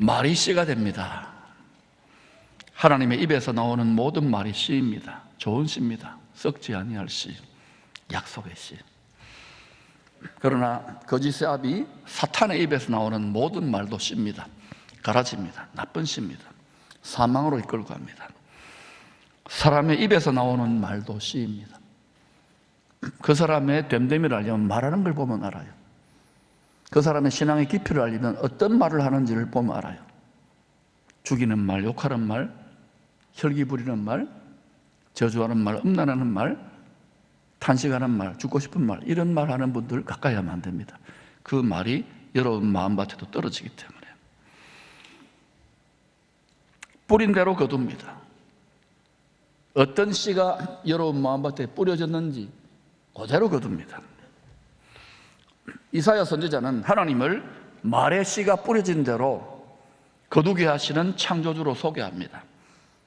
말이 씨가 됩니다. 하나님의 입에서 나오는 모든 말이 씨입니다. 좋은 씨입니다. 썩지 아니할 씨, 약속의 씨. 그러나 거짓의 아비 사탄의 입에서 나오는 모든 말도 씨입니다. 가라집니다. 나쁜 씨입니다. 사망으로 이끌고 갑니다. 사람의 입에서 나오는 말도 씨입니다. 그 사람의 됨됨이를 알려면 말하는 걸 보면 알아요. 그 사람의 신앙의 깊이를 알리면 어떤 말을 하는지를 보면 알아요. 죽이는 말, 욕하는 말, 혈기 부리는 말, 저주하는 말, 음란하는 말, 탄식하는 말, 죽고 싶은 말, 이런 말 하는 분들 가까이 하면 안 됩니다. 그 말이 여러분 마음밭에도 떨어지기 때문에. 뿌린 대로 거둡니다. 어떤 씨가 여러분 마음밭에 뿌려졌는지 그대로 거둡니다. 이사야 선지자는 하나님을 말의 씨가 뿌려진 대로 거두게 하시는 창조주로 소개합니다.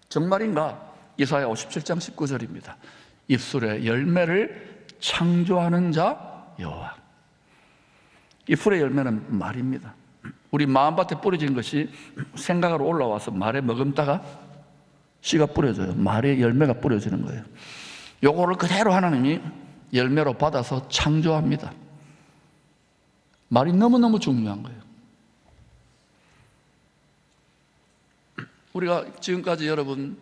정말인가? 이사야 57장 19절입니다. 입술의 열매를 창조하는 자 여호와. 입술의 열매는 말입니다. 우리 마음밭에 뿌려진 것이 생각으로 올라와서 말에 머금다가 씨가 뿌려져요. 말에 열매가 뿌려지는 거예요. 요거를 그대로 하나님이 열매로 받아서 창조합니다. 말이 너무너무 중요한 거예요. 우리가 지금까지 여러분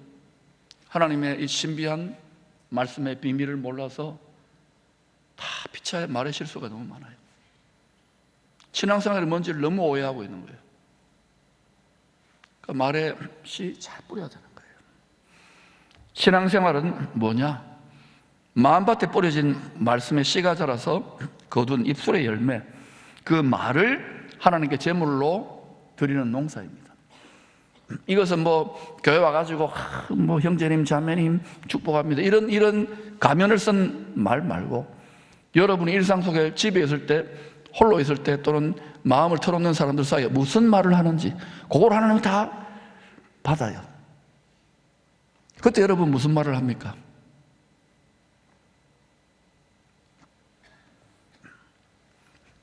하나님의 이 신비한 말씀의 비밀을 몰라서 다 피차에 말의 실수가 너무 많아요. 신앙생활이 뭔지를 너무 오해하고 있는 거예요. 그러니까 말에 씨 잘 뿌려야 되는 거예요. 신앙생활은 뭐냐? 마음밭에 뿌려진 말씀의 씨가 자라서 거둔 입술의 열매, 그 말을 하나님께 제물로 드리는 농사입니다. 이것은 뭐 교회 와가지고 뭐 형제님 자매님 축복합니다 이런 가면을 쓴 말 말고, 여러분이 일상 속에 집에 있을 때, 홀로 있을 때, 또는 마음을 털어놓는 사람들 사이에 무슨 말을 하는지 그걸 하나님이 다 받아요. 그때 여러분 무슨 말을 합니까?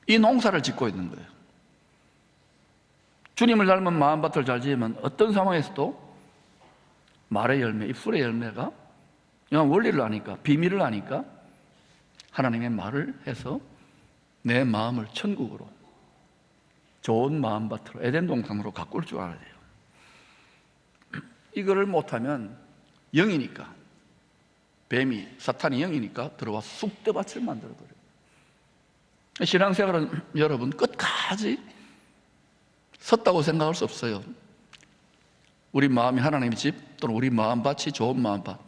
이 농사를 짓고 있는 거예요. 주님을 닮은 마음밭을 잘 지으면 어떤 상황에서도 말의 열매, 입술의 열매가, 그냥 원리를 아니까, 비밀을 아니까 하나님의 말을 해서 내 마음을 천국으로, 좋은 마음밭으로, 에덴 동산으로 가꿀 줄 알아야 돼요. 이거를 못하면 영이니까, 뱀이, 사탄이 영이니까 들어와서 쑥대밭을 만들어버려요. 신앙생활은 여러분 끝까지 섰다고 생각할 수 없어요. 우리 마음이 하나님의 집, 또는 우리 마음밭이 좋은 마음밭,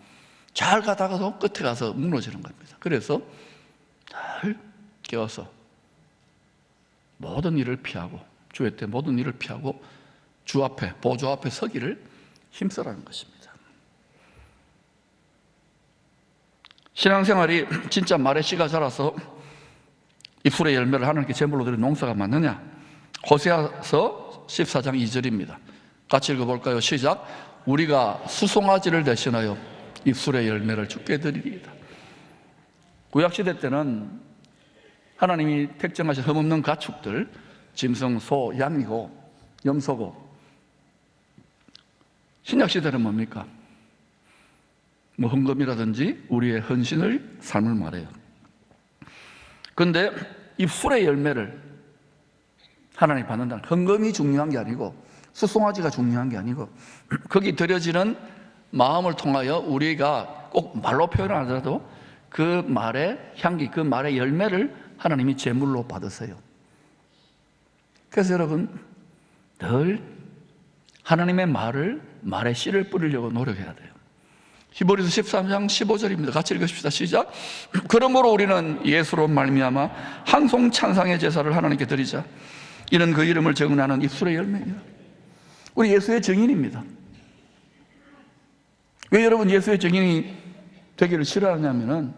잘 가다가도 끝에 가서 무너지는 겁니다. 그래서 잘 깨워서 모든 일을 피하고, 주의 때 모든 일을 피하고 주 앞에, 보좌 앞에 서기를 힘써라는 것입니다. 신앙생활이 진짜 말의 씨가 자라서 입술의 열매를 하나님께 제물로 드린 농사가 맞느냐? 호세아서 14장 2절입니다. 같이 읽어볼까요? 시작. 우리가 수송아지를 대신하여 입술의 열매를 주께 드리리이다. 구약시대 때는 하나님이 택정하신 흠없는 가축들, 짐승, 소, 양이고 염소고, 신약시대는 뭡니까? 뭐 헌금이라든지 우리의 헌신을, 삶을 말해요. 그런데 입술의 열매를 하나님 받는다는, 헌금이 중요한 게 아니고 수송아지가 중요한 게 아니고, 거기 드려지는 마음을 통하여 우리가 꼭 말로 표현 안 하더라도 그 말의 향기, 그 말의 열매를 하나님이 제물로 받으세요. 그래서 여러분 늘 하나님의 말을, 말의 씨를 뿌리려고 노력해야 돼요. 히브리서 13장 15절입니다. 같이 읽으십시다. 시작. 그러므로 우리는 예수로 말미암아 한송 찬상의 제사를 하나님께 드리자. 이는 그 이름을 증언하는 입술의 열매입니다. 우리 예수의 증인입니다. 왜 여러분 예수의 증인이 되기를 싫어하냐면은,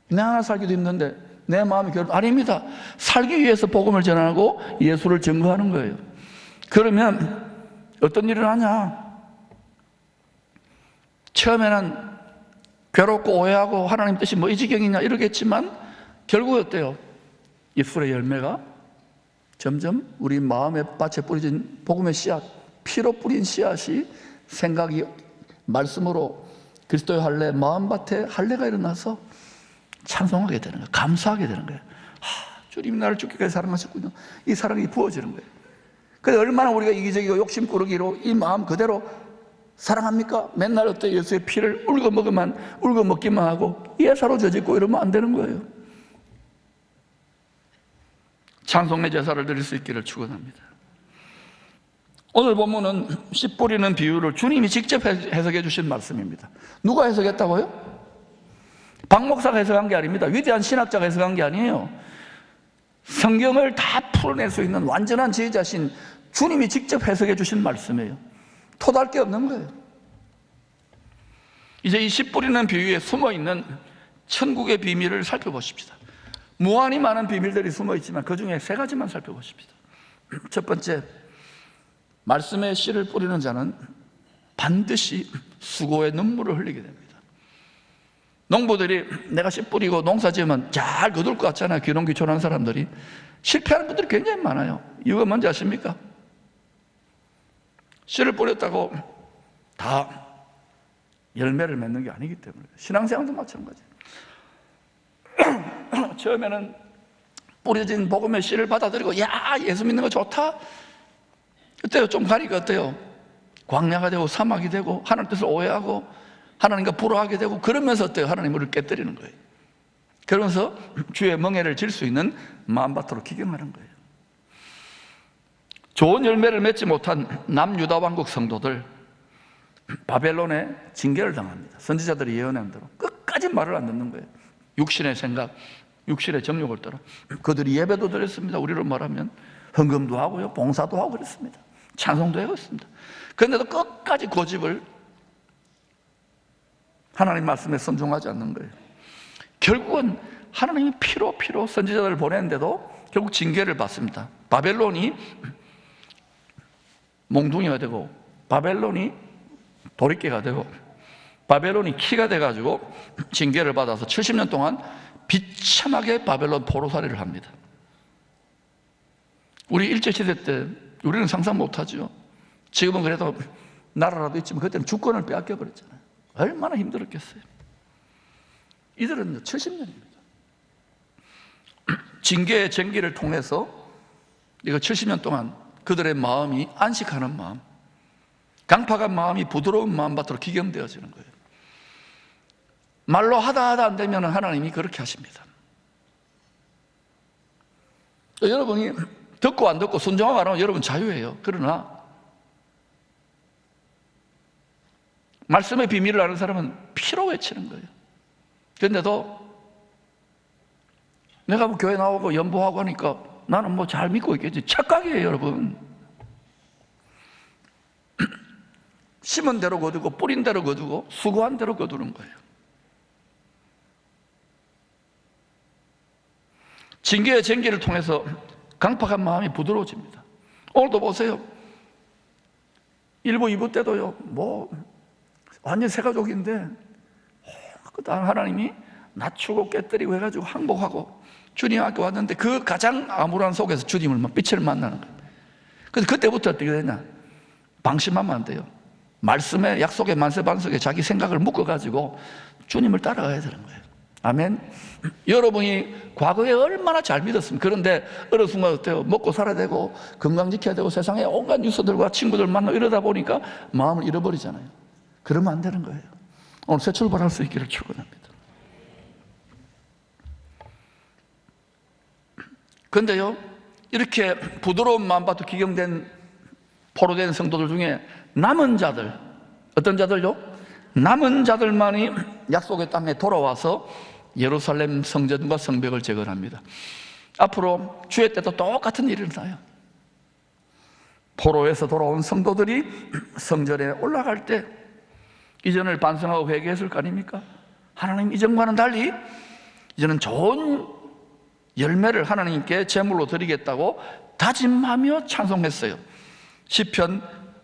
내 하나 살기도 힘든데 내 마음이 아닙니다. 살기 위해서 복음을 전하고 예수를 증거하는 거예요. 그러면 어떤 일을 하냐? 처음에는 괴롭고 오해하고 하나님 뜻이 뭐 이 지경이냐 이러겠지만 결국 어때요? 입술의 열매가 점점 우리 마음의 밭에 뿌려진 복음의 씨앗, 피로 뿌린 씨앗이 생각이 말씀으로 그리스도의 할례, 마음밭에 할례가 일어나서 찬송하게 되는 거예요. 감사하게 되는 거예요. 주님이 나를 죽기까지 사랑하셨군요. 이 사랑이 부어지는 거예요. 그래서 얼마나 우리가 이기적이고 욕심꾸러기로 이 마음 그대로 사랑합니까? 맨날 어때 예수의 피를 울고 먹기만 하고 예사로 져짓고 이러면 안 되는 거예요. 찬송의 제사를 드릴 수 있기를 축원합니다. 오늘 본문은 씨 뿌리는 비유를 주님이 직접 해석해 주신 말씀입니다. 누가 해석했다고요? 박 목사가 해석한 게 아닙니다. 위대한 신학자가 해석한 게 아니에요. 성경을 다 풀어낼 수 있는 완전한 지혜자신 주님이 직접 해석해 주신 말씀이에요. 토달 게 없는 거예요. 이제 이 씨 뿌리는 비유에 숨어있는 천국의 비밀을 살펴보십시다. 무한히 많은 비밀들이 숨어있지만 그 중에 세 가지만 살펴보십시다. 첫 번째, 말씀의 씨를 뿌리는 자는 반드시 수고의 눈물을 흘리게 됩니다. 농부들이 내가 씨 뿌리고 농사 지으면 잘 거둘 것 같잖아요. 귀농귀촌한 사람들이. 실패하는 분들이 굉장히 많아요. 이유가 뭔지 아십니까? 씨를 뿌렸다고 다 열매를 맺는 게 아니기 때문에. 신앙생활도 마찬가지예요. 처음에는 뿌려진 복음의 씨를 받아들이고 야, 예수 믿는 거 좋다. 그때요 좀 가니까 어때요? 광야가 되고 사막이 되고 하나님 뜻을 오해하고 하나님과 불화하게 되고 그러면서 어때요? 하나님 우리를 깨뜨리는 거예요. 그러면서 주의 멍에를 질 수 있는 마음밭으로 기경하는 거예요. 좋은 열매를 맺지 못한 남유다 왕국 성도들 바벨론에 징계를 당합니다. 선지자들이 예언한 대로 끝까지 말을 안 듣는 거예요. 육신의 생각, 육신의 정욕을 따라 그들이 예배도 드렸습니다. 우리로 말하면 헌금도 하고요, 봉사도 하고 그랬습니다. 찬송도 하고 있습니다. 그런데도 끝까지 고집을 하나님 말씀에 순종하지 않는 거예요. 결국은 하나님이 피로 선지자들을 보냈는데도 결국 징계를 받습니다. 바벨론이 몽둥이가 되고 바벨론이 도리깨가 되고 바벨론이 키가 돼가지고 징계를 받아서 70년 동안 비참하게 바벨론 포로살이를 합니다. 우리 일제시대 때 우리는 상상 못하죠. 지금은 그래도 나라라도 있지만 그때는 주권을 빼앗겨 버렸잖아요. 얼마나 힘들었겠어요. 이들은 70년입니다. 징계의 쟁기를 통해서 이거 70년 동안 그들의 마음이 안식하는 마음, 강팍한 마음이 부드러운 마음밭으로 기경되어지는 거예요. 말로 하다 안 되면 하나님이 그렇게 하십니다. 여러분이 듣고 안 듣고 순종하고 안 하면 여러분 자유예요. 그러나 말씀의 비밀을 아는 사람은 피로 외치는 거예요. 그런데도 내가 뭐 교회 나오고 연보하고 하니까 나는 뭐 잘 믿고 있겠지. 착각이에요, 여러분. 심은 대로 거두고 뿌린 대로 거두고 수고한 대로 거두는 거예요. 징계의 쟁기를 통해서 강팍한 마음이 부드러워집니다. 오늘도 보세요. 1부, 2부 때도요, 뭐 완전 새 가족인데 하나님이 낮추고 깨뜨리고 해가지고 항복하고 주님 앞에 왔는데 그 가장 암울한 속에서 주님을 빛을 만나는 거예요. 그래서 그때부터 어떻게 되냐? 방심하면 안 돼요. 말씀에 약속의 만세반석에 자기 생각을 묶어가지고 주님을 따라가야 되는 거예요. 아멘. 여러분이 과거에 얼마나 잘 믿었습니까? 그런데 어느 순간 어때요? 먹고 살아야 되고 건강 지켜야 되고 세상에 온갖 뉴스들과 친구들 만나고 이러다 보니까 마음을 잃어버리잖아요. 그러면 안 되는 거예요. 오늘 새 출발할 수 있기를 축원합니다. 그런데요, 이렇게 부드러운 마음밭도 기경된 포로된 성도들 중에 남은 자들, 어떤 자들요? 남은 자들만이 약속의 땅에 돌아와서 예루살렘 성전과 성벽을 재건합니다. 앞으로 주의 때도 똑같은 일이 일어나요. 포로에서 돌아온 성도들이 성전에 올라갈 때 이전을 반성하고 회개했을 거 아닙니까? 하나님 이전과는 달리 이제는 좋은 열매를 하나님께 제물로 드리겠다고 다짐하며 찬송했어요. 시편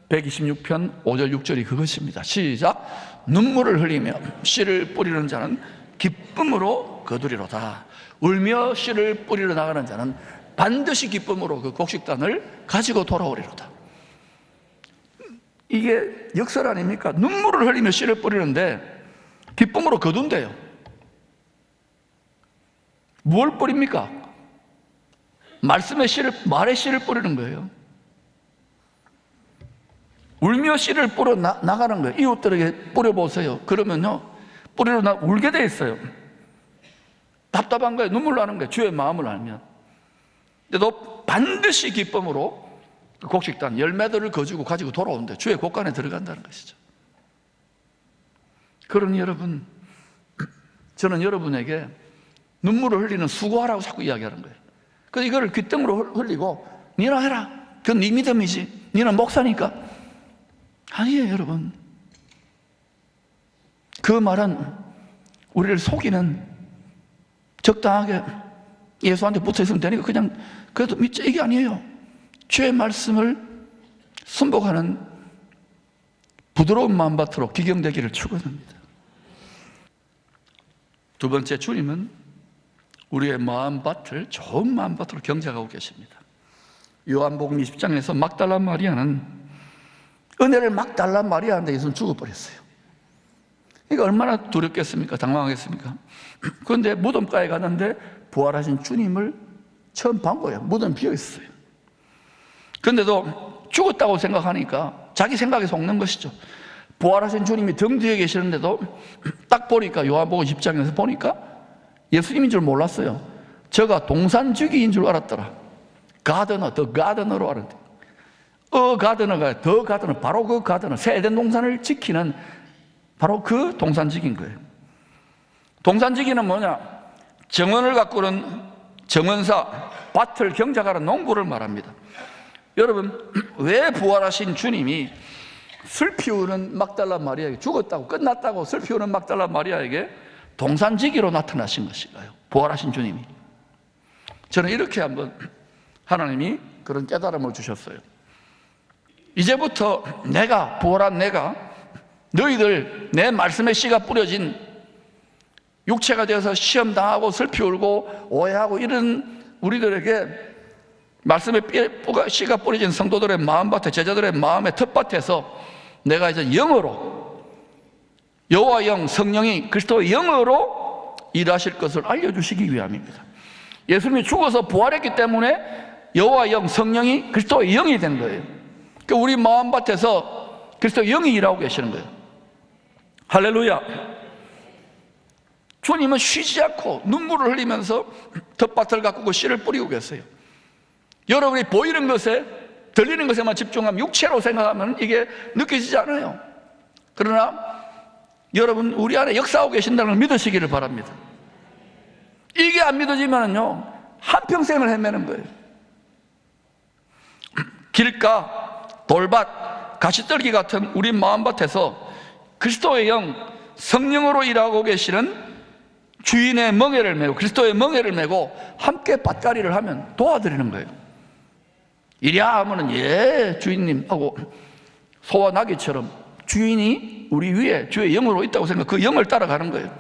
126편 5절 6절이 그것입니다. 시작. 눈물을 흘리며 씨를 뿌리는 자는 기쁨으로 거두리로다. 울며 씨를 뿌리러 나가는 자는 반드시 기쁨으로 그 곡식단을 가지고 돌아오리로다. 이게 역설 아닙니까? 눈물을 흘리며 씨를 뿌리는데 기쁨으로 거둔대요. 뭘 뿌립니까? 말씀의 씨를, 말의 씨를 뿌리는 거예요. 울며 씨를 뿌려 나가는 거예요. 이웃들에게 뿌려보세요. 그러면요, 뿌리로 울게 돼 있어요. 답답한 거예요. 눈물 나는 거예요. 주의 마음을 알면. 근데 너 반드시 기쁨으로 그 곡식단 열매들을 거두고 가지고 돌아오는데 주의 곳간에 들어간다는 것이죠. 그러니 여러분, 저는 여러분에게 눈물을 흘리는 수고하라고 자꾸 이야기하는 거예요. 그래서 이거를 귓등으로 흘리고 니나 해라, 그건 네 믿음이지, 니는 목사니까. 아니에요 여러분. 그 말은 우리를 속이는, 적당하게 예수한테 붙어있으면 되니까 그냥 그래도 믿자, 이게 아니에요. 주의 말씀을 순복하는 부드러운 마음밭으로 기경되기를 축원합니다. 두 번째, 주님은 우리의 마음밭을 좋은 마음밭으로 경작하고 계십니다. 요한복음 20장에서 막달라 마리아는 은혜를 막 달란 마리아한테 예수는 죽어버렸어요. 이거 얼마나 두렵겠습니까? 당황하겠습니까? 그런데 무덤가에 갔는데 부활하신 주님을 처음 본 거예요. 무덤 비어있어요. 그런데도 죽었다고 생각하니까 자기 생각에 속는 것이죠. 부활하신 주님이 등 뒤에 계시는데도 딱 보니까, 요한복음 10장에서 보니까 예수님인 줄 몰랐어요. 저가 동산주기인 줄 알았더라. 가드너, 더 가드너로 알았대. 가드너가, 더 가드너, 바로 그 가드너, 새 에덴 동산을 지키는 바로 그 동산지기인 거예요. 동산지기는 뭐냐? 정원을 가꾸는 정원사, 밭을 경작하는 농부를 말합니다. 여러분, 왜 부활하신 주님이 슬피우는 막달라 마리아에게, 죽었다고 끝났다고 슬피우는 막달라 마리아에게 동산지기로 나타나신 것인가요? 부활하신 주님이. 저는 이렇게 한번 하나님이 그런 깨달음을 주셨어요. 이제부터 내가, 부활한 내가 너희들 내 말씀의 씨가 뿌려진, 육체가 되어서 시험당하고 슬피 울고 오해하고 이런 우리들에게 말씀의 씨가 뿌려진 성도들의 마음밭에, 제자들의 마음의 텃밭에서 내가 이제 영으로, 여호와 영, 성령이 그리스도의 영으로 일하실 것을 알려주시기 위함입니다. 예수님이 죽어서 부활했기 때문에 여호와 영, 성령이 그리스도의 영이 된 거예요. 그러니까 우리 마음밭에서 그리스도의 영이 일하고 계시는 거예요. 할렐루야. 주님은 쉬지 않고 눈물을 흘리면서 텃밭을 가꾸고 씨를 뿌리고 계세요. 여러분이 보이는 것에, 들리는 것에만 집중하면, 육체로 생각하면 이게 느껴지지 않아요. 그러나 여러분, 우리 안에 역사하고 계신다는 걸 믿으시기를 바랍니다. 이게 안 믿어지면요, 한평생을 헤매는 거예요. 길가, 돌밭, 가시떨기 같은 우리 마음밭에서 그리스도의 영, 성령으로 일하고 계시는 주인의 멍에를 메고, 그리스도의 멍에를 메고 함께 밭갈이를 하면 도와드리는 거예요. 이랴 하면은 예 주인님 하고 소와 나귀처럼 주인이 우리 위에 주의 영으로 있다고 생각, 그 영을 따라가는 거예요.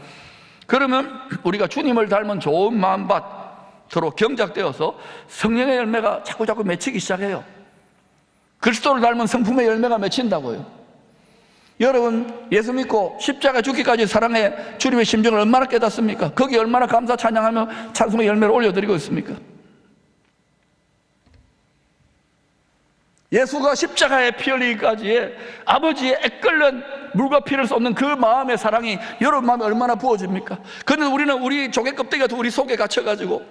그러면 우리가 주님을 닮은 좋은 마음밭으로 경작되어서 성령의 열매가 자꾸 맺히기 시작해요. 그리스도를 닮은 성품의 열매가 맺힌다고요. 여러분, 예수 믿고 십자가 죽기까지 사랑해 주님의 심정을 얼마나 깨닫습니까? 거기 얼마나 감사 찬양하며 찬송의 열매를 올려드리고 있습니까? 예수가 십자가에 피 흘리기까지의 아버지의 애끓는 물과 피를 쏟는 그 마음의 사랑이 여러분 마음에 얼마나 부어집니까? 그런데 우리는 우리 조개 껍데기가 우리 속에 갇혀가지고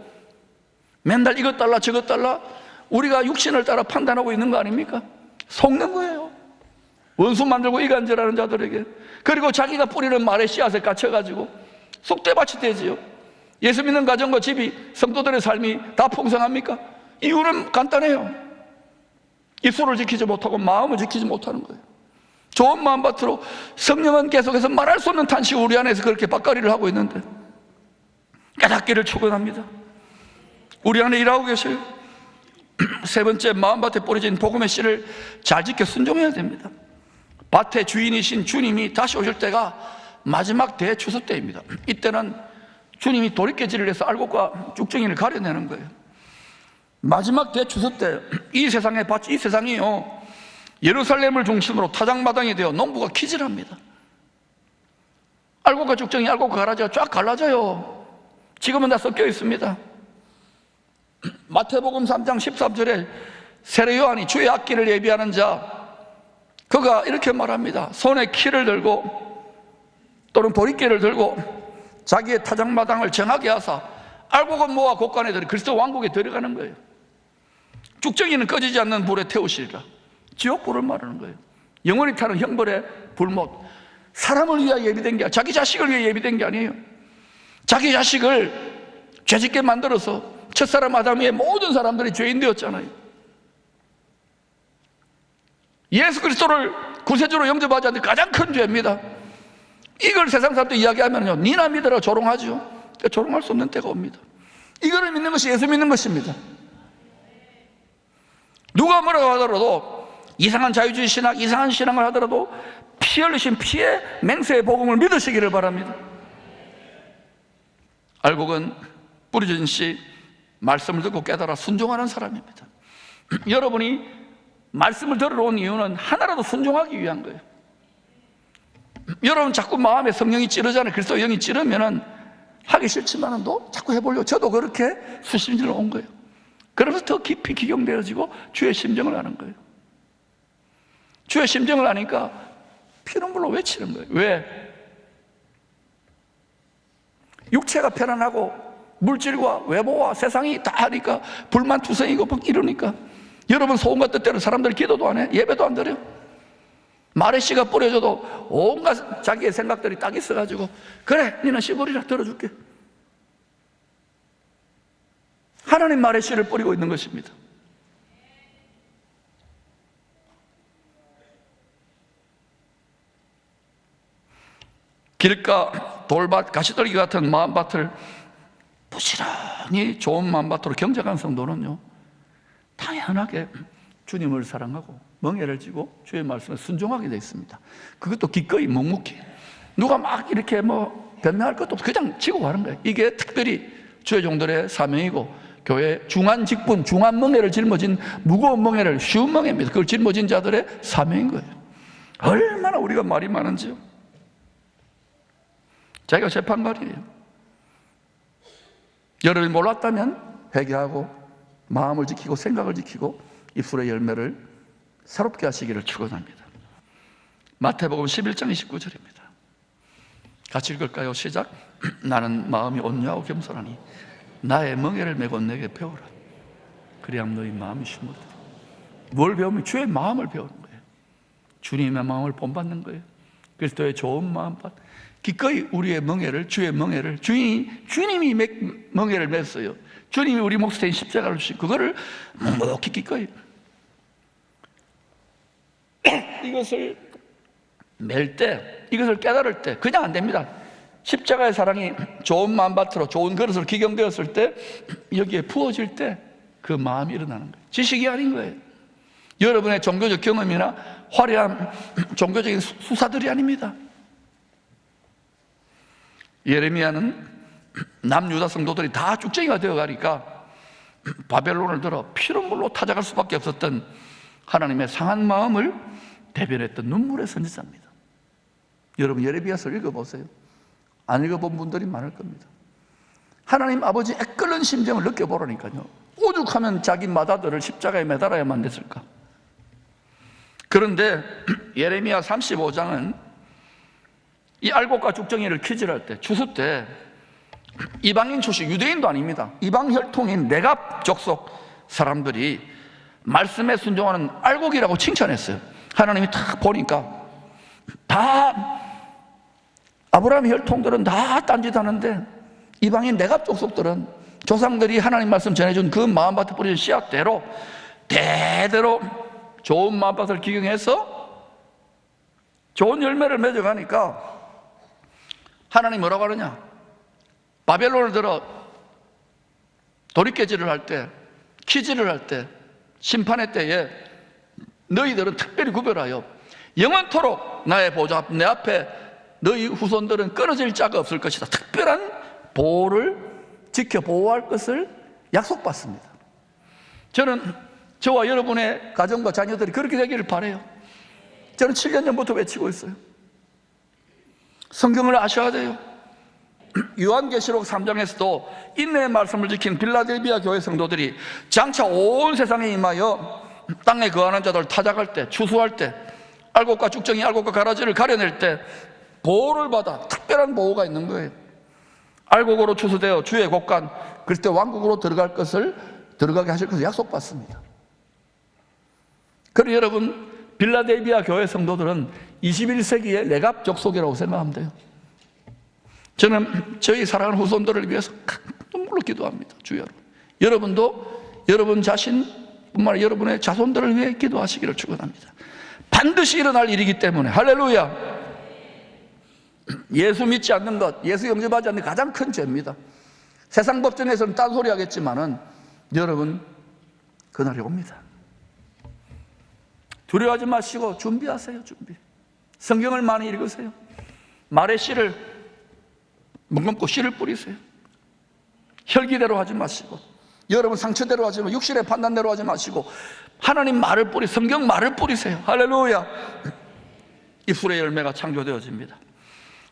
맨날 이것 달라 저것 달라 우리가 육신을 따라 판단하고 있는 거 아닙니까? 속는 거예요. 원수 만들고 이간질하는 자들에게. 그리고 자기가 뿌리는 말의 씨앗에 갇혀가지고 쑥대밭이 되지요. 예수 믿는 가정과 집이, 성도들의 삶이 다 풍성합니까? 이유는 간단해요. 입술을 지키지 못하고 마음을 지키지 못하는 거예요. 좋은 마음밭으로 성령은 계속해서 말할 수 없는 탄식을 우리 안에서 그렇게 밭갈이를 하고 있는데 깨닫기를 축원합니다. 우리 안에 일하고 계셔요. 세 번째, 마음밭에 뿌려진 복음의 씨를 잘 지켜 순종해야 됩니다. 밭의 주인이신 주님이 다시 오실 때가 마지막 대추수 때입니다. 이때는 주님이 돌이켜질을 해서 알곡과 쭉정이를 가려내는 거예요. 마지막 대추수 때 이 세상의 밭, 이 세상이요 예루살렘을 중심으로 타작마당이 되어 농부가 키질합니다. 알곡과 죽정이 알곡과 가라지가 쫙 갈라져요. 지금은 다 섞여 있습니다. 마태복음 3장 13절에 세례 요한이 주의 악기를 예비하는 자, 그가 이렇게 말합니다. 손에 키를 들고 또는 보릿개를 들고 자기의 타작마당을 정하게 하사 알곡은 모아 곳간에 들여 그리스도 왕국에 들어가는 거예요. 죽정이는 꺼지지 않는 불에 태우시리라. 지옥불을 말하는 거예요. 영원히 타는 형벌의 불못. 사람을 위하여 예비된 게 아니라 자기 자식을 위해 예비된 게 아니에요. 자기 자식을 죄짓게 만들어서 첫사람 아담의 모든 사람들이 죄인 되었잖아요. 예수 그리스도를 구세주로 영접하지 않는 가장 큰 죄입니다. 이걸 세상 사람들 이야기하면요, 니나 믿으라 조롱하죠. 그러니까 조롱할 수 없는 때가 옵니다. 이거를 믿는 것이 예수 믿는 것입니다. 누가 뭐라고 하더라도, 이상한 자유주의 신학, 이상한 신앙을 하더라도 피 흘리신 피의 맹세의 복음을 믿으시기를 바랍니다. 알곡은 뿌려진 씨 말씀을 듣고 깨달아 순종하는 사람입니다. 여러분이 말씀을 들으러 온 이유는 하나라도 순종하기 위한 거예요. 여러분 자꾸 마음에 성령이 찌르잖아요. 그리스도 영이 찌르면은 하기 싫지만은 자꾸 해보려고. 저도 그렇게 수심질러 온 거예요. 그러면서 더 깊이 기경되어지고 주의 심정을 아는 거예요. 주의 심정을 아니까 피눈물로 외치는 거예요. 왜? 육체가 편안하고 물질과 외모와 세상이 다 하니까 불만투성이고 막 이러니까. 여러분 소음과 뜻대로 사람들 기도도 안 해, 예배도 안 드려. 말의 씨가 뿌려져도 온갖 자기의 생각들이 딱 있어가지고, 그래 니는 씨부리라, 들어줄게. 하나님 말의 씨를 뿌리고 있는 것입니다. 길가, 돌밭, 가시떨기 같은 마음밭을 부지런히 좋은 마음밭으로 경작한 성도는요, 당연하게 주님을 사랑하고 멍에를 지고 주의 말씀에 순종하게 되어 있습니다. 그것도 기꺼이 묵묵히. 누가 막 이렇게 변명할 것도 없고 그냥 지고 가는 거예요. 이게 특별히 주의 종들의 사명이고, 교회 중한 직분, 중한 멍에를 짊어진, 무거운 멍에를 쉬운 멍에입니다. 그걸 짊어진 자들의 사명인 거예요. 얼마나 우리가 말이 많은지요. 자기가 재판관이에요. 여러분이 몰랐다면 회개하고 마음을 지키고 생각을 지키고 입술의 열매를 새롭게 하시기를 축원합니다. 마태복음 11장 29절입니다. 같이 읽을까요? 시작. 나는 마음이 온유하고 겸손하니 나의 멍에를 메고 내게 배우라. 그리하면 너희 마음이 쉼을 얻으리라. 뭘 배우면? 주의 마음을 배우는 거예요. 주님의 마음을 본받는 거예요. 그리스도의 좋은 마음밭. 기꺼이 우리의 멍에를, 주의 멍에를, 주님이 멍에를 맸어요. 주님이 우리 몫이 된 십자가를 주신 그거를 묵묵히 기꺼이 이것을 맬 때, 이것을 깨달을 때 그냥 안 됩니다. 십자가의 사랑이 좋은 마음밭으로 좋은 그릇으로 기경되었을 때, 여기에 부어질 때 그 마음이 일어나는 거예요. 지식이 아닌 거예요. 여러분의 종교적 경험이나 화려한 종교적인 수사들이 아닙니다. 예레미야는 남유다 성도들이 다 죽쟁이가 되어가니까 바벨론을 들어 피눈물로 타작할 수밖에 없었던 하나님의 상한 마음을 대변했던 눈물의 선지자입니다. 여러분 예레미야서를 읽어보세요. 안 읽어본 분들이 많을 겁니다. 하나님 아버지 애끓는 심정을 느껴보라니까요. 오죽하면 자기 맏아들을 십자가에 매달아야만 됐을까. 그런데 예레미야 35장은 이 알곡과 죽정이를 키질할 때, 추수 때 이방인 출신, 유대인도 아닙니다. 이방 혈통인 내갑 족속 사람들이 말씀에 순종하는 알곡이라고 칭찬했어요. 하나님이 딱 보니까 다 아브라함 혈통들은 다 딴짓하는데 이방인 내갑 족속들은 조상들이 하나님 말씀 전해준 그 마음밭에 뿌려진 씨앗대로 대대로 좋은 마음밭을 기경해서 좋은 열매를 맺어가니까 하나님 뭐라고 하느냐? 바벨론을 들어 돌이깨질을 할 때, 키질을 할 때, 심판의 때에 너희들은 특별히 구별하여 영원토록 나의 보좌 내 앞에 너희 후손들은 끊어질 자가 없을 것이다. 특별한 보호를 지켜 보호할 것을 약속받습니다. 저는 저와 여러분의 가정과 자녀들이 그렇게 되기를 바라요. 저는 7년 전부터 외치고 있어요. 성경을 아셔야 돼요. 요한계시록 3장에서도 인내의 말씀을 지킨 빌라델비아 교회 성도들이 장차 온 세상에 임하여 땅에 거하는 자들 타작할 때, 추수할 때, 알곡과 쭉정이 알곡과 가라지를 가려낼 때 보호를 받아 특별한 보호가 있는 거예요. 알곡으로 추수되어 주의 곡간, 그때 왕국으로 들어가게 하실 것을 약속받습니다. 그리고 여러분, 빌라델비아 교회 성도들은 21세기의 레갑 족속이라고 생각하면 돼요. 저는 저희 사랑하는 후손들을 위해서 눈물로 기도합니다. 주여, 여러분도 여러분 자신뿐만 아니라 여러분의 자손들을 위해 기도하시기를 축원합니다. 반드시 일어날 일이기 때문에. 할렐루야. 예수 믿지 않는 것, 예수 영접하지 않는 게 가장 큰 죄입니다. 세상 법정에서는 딴소리 하겠지만은 여러분, 그날이 옵니다. 두려워하지 마시고 준비하세요. 준비. 성경을 많이 읽으세요. 말의 씨를 머금고 씨를 뿌리세요. 혈기대로 하지 마시고, 여러분 상처대로 하지 마시고, 육신의 판단대로 하지 마시고 하나님 말을 성경 말을 뿌리세요. 할렐루야. 입술의 열매가 창조되어집니다.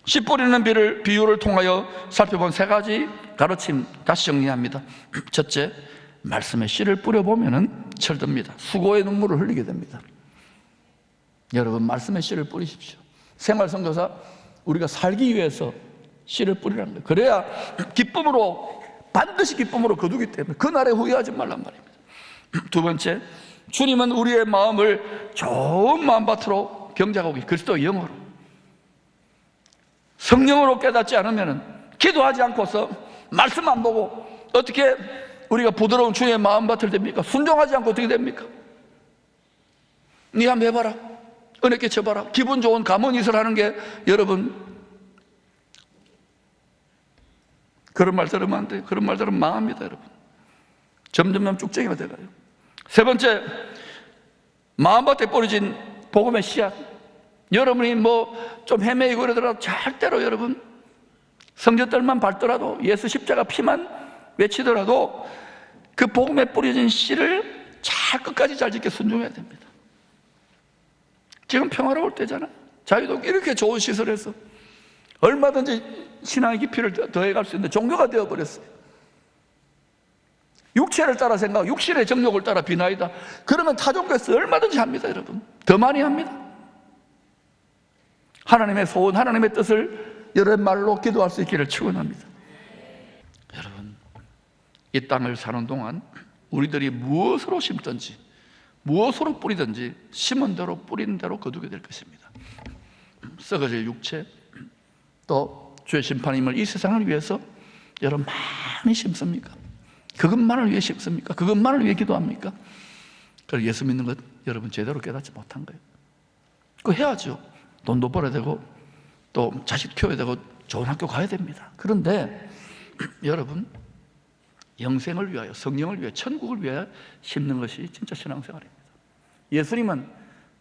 씨 뿌리는 비유를 통하여 살펴본 세 가지 가르침 다시 정리합니다. 첫째, 말씀에 씨를 뿌려보면 철듭니다. 수고의 눈물을 흘리게 됩니다. 여러분, 말씀에 씨를 뿌리십시오. 생활선교사, 우리가 살기 위해서 씨를 뿌리라는 거예요. 그래야 기쁨으로, 반드시 기쁨으로 거두기 때문에 그날에 후회하지 말란 말입니다. 두 번째, 주님은 우리의 마음을 좋은 마음밭으로 경작하고 그리스도의 영으로, 성령으로 깨닫지 않으면, 기도하지 않고서 말씀 안 보고 어떻게 우리가 부드러운 주의 마음밭을 됩니까? 순종하지 않고 어떻게 됩니까? 네 한번 해봐라. 은혜 끼쳐봐라. 기분 좋은 감언이설 하는 게, 여러분, 그런 말 들으면 안 돼요. 그런 말 들으면 망합니다, 여러분. 점점 쭉쟁이가 돼가요. 세 번째, 마음밭에 뿌려진 복음의 씨앗. 여러분이 좀 헤매이고 그러더라도 절대로 여러분, 성전들만 밟더라도, 예수 십자가 피만 외치더라도 그 복음에 뿌려진 씨를 끝까지 잘 지켜 순종해야 됩니다. 지금 평화로울 때잖아. 자유도 이렇게 좋은 시설에서 얼마든지 신앙의 깊이를 더해갈 수 있는데 종교가 되어버렸어요. 육체를 따라 생각하고 육신의 정욕을 따라 비나이다. 그러면 타종교에서 얼마든지 합니다, 여러분. 더 많이 합니다. 하나님의 소원, 하나님의 뜻을 여러 말로 기도할 수 있기를 축원합니다. 여러분, 이 땅을 사는 동안 우리들이 무엇으로 심든지, 무엇으로 뿌리든지 심은 대로 뿌리는 대로 거두게 될 것입니다. 썩어질 육체, 또 주의 심판임을 이 세상을 위해서 여러분 많이 심습니까? 그것만을 위해 심습니까? 그것만을 위해 기도합니까? 그래서 예수 믿는 것 여러분 제대로 깨닫지 못한 거예요. 그거 해야죠. 돈도 벌어야 되고 또 자식 키워야 되고 좋은 학교 가야 됩니다. 그런데 여러분, 영생을 위하여, 성령을 위하여, 천국을 위하여 심는 것이 진짜 신앙생활입니다. 예수님은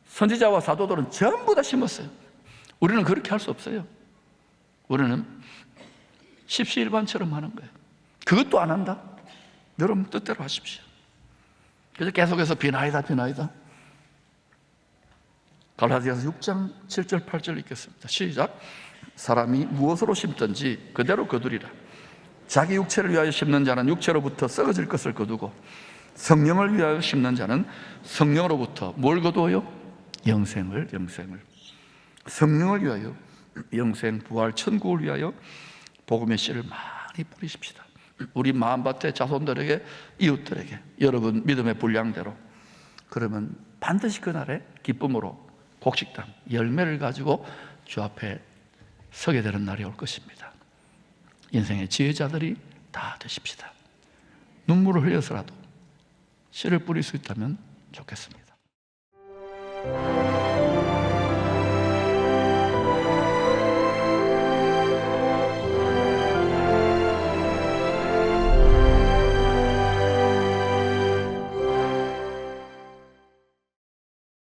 선지자와 사도들은 전부 다 심었어요. 우리는 그렇게 할 수 없어요. 우리는 십시일반처럼 하는 거예요. 그것도 안 한다? 여러분 뜻대로 하십시오. 그래서 계속해서 비나이다. 갈라디아서 6장 7절 8절 읽겠습니다. 시작. 사람이 무엇으로 심든지 그대로 거두리라. 자기 육체를 위하여 심는 자는 육체로부터 썩어질 것을 거두고 성령을 위하여 심는 자는 성령으로부터 뭘 거두어요? 영생을. 성령을 위하여 영생, 부활, 천국을 위하여 복음의 씨를 많이 뿌리십시다. 우리 마음밭에 자손들에게, 이웃들에게, 여러분 믿음의 분량대로. 그러면 반드시 그날에 기쁨으로 곡식당, 열매를 가지고 주 앞에 서게 되는 날이 올 것입니다. 인생의 지혜자들이 다 되십시다. 눈물을 흘려서라도 씨를 뿌릴 수 있다면 좋겠습니다.